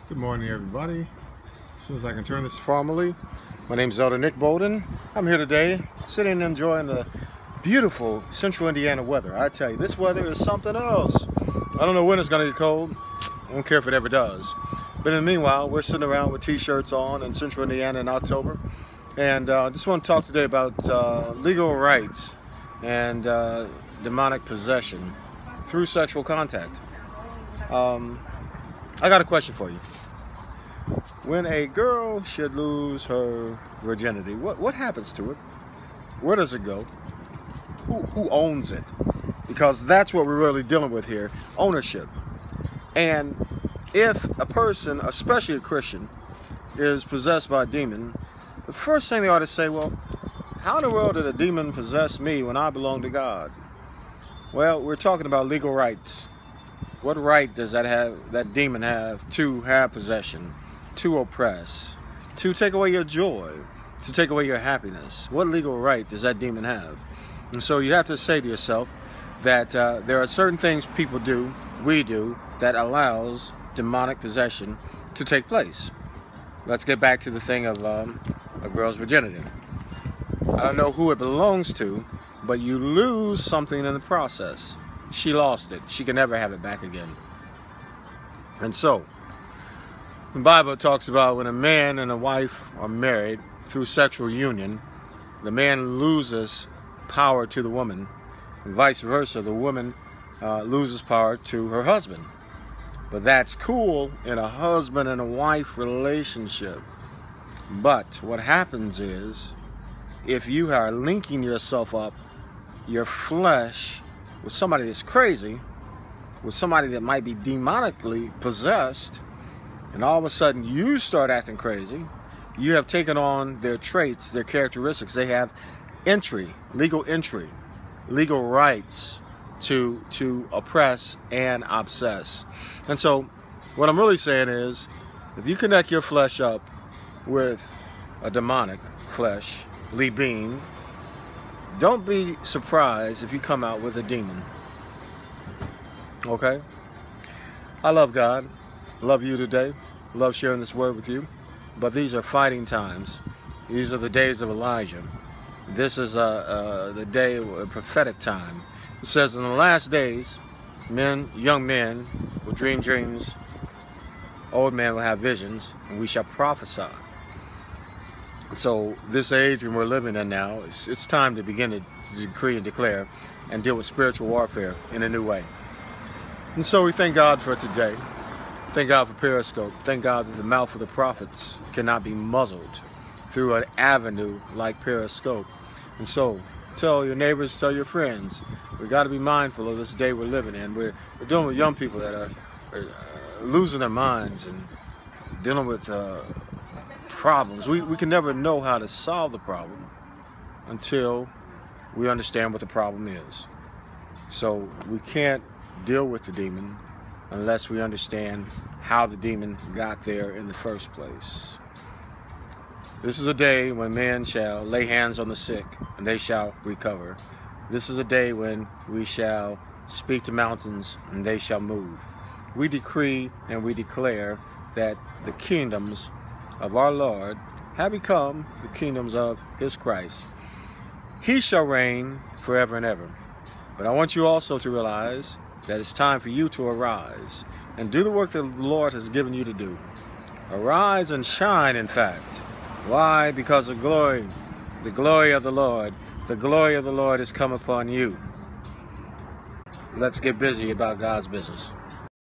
Good morning, everybody. As soon as I can turn this formally, my name's Elder Nick Bolden. I'm here today, sitting and enjoying the beautiful central Indiana weather. I tell you, this weather is something else. I don't know when it's going to get cold. I don't care if it ever does. But in the meanwhile, we're sitting around with t-shirts on in central Indiana in October. And I just want to talk today about legal rights and demonic possession through sexual contact. I got a question for you. When a girl should lose her virginity, what happens to it? Where does it go? Who owns it? Because that's what we're really dealing with here, ownership. And if a person, especially a Christian, is possessed by a demon, the first thing they ought to say, well, how in the world did a demon possess me when I belong to God? Well, we're talking about legal rights. What right does that demon have to have possession, to oppress, to take away your joy, to take away your happiness? What legal right does that demon have? And so you have to say to yourself that there are certain things people do, we do, that allows demonic possession to take place. Let's get back to the thing of a girl's virginity. I don't know who it belongs to, but you lose something in the process. She lost it. She can never have it back again. And so, the Bible talks about when a man and a wife are married through sexual union, the man loses power to the woman, and vice versa, the woman loses power to her husband. But that's cool in a husband and a wife relationship. But what happens is, if you are linking yourself up, your flesh, with somebody that's crazy, with somebody that might be demonically possessed, and all of a sudden you start acting crazy, you have taken on their traits, their characteristics. They have legal rights to oppress and obsess. And so what I'm really saying is, if you connect your flesh up with a demonic fleshly being, don't be surprised if you come out with a demon. Okay? I love God. Love you today. Love sharing this word with you. But these are fighting times. These are the days of Elijah. This is the day, a prophetic time. It says in the last days, young men will dream dreams, old men will have visions, and we shall prophesy. So this age when we're living in now, it's time to begin to decree and declare and deal with spiritual warfare in a new way. And so we thank God for today. Thank God for Periscope. Thank God that the mouth of the prophets cannot be muzzled through an avenue like Periscope. And so tell your neighbors, tell your friends, we got to be mindful of this day we're living in. We're dealing with young people that are losing their minds and dealing with problems. We can never know how to solve the problem until we understand what the problem is. So we can't deal with the demon unless we understand how the demon got there in the first place. This is a day when men shall lay hands on the sick and they shall recover. This is a day when we shall speak to mountains and they shall move. We decree and we declare that the kingdoms of our Lord have become the kingdoms of his Christ. He shall reign forever and ever. But I want you also to realize that it's time for you to arise and do the work that the Lord has given you to do. Arise and shine, in fact. Why? Because the glory of the Lord has come upon you. Let's get busy about God's business.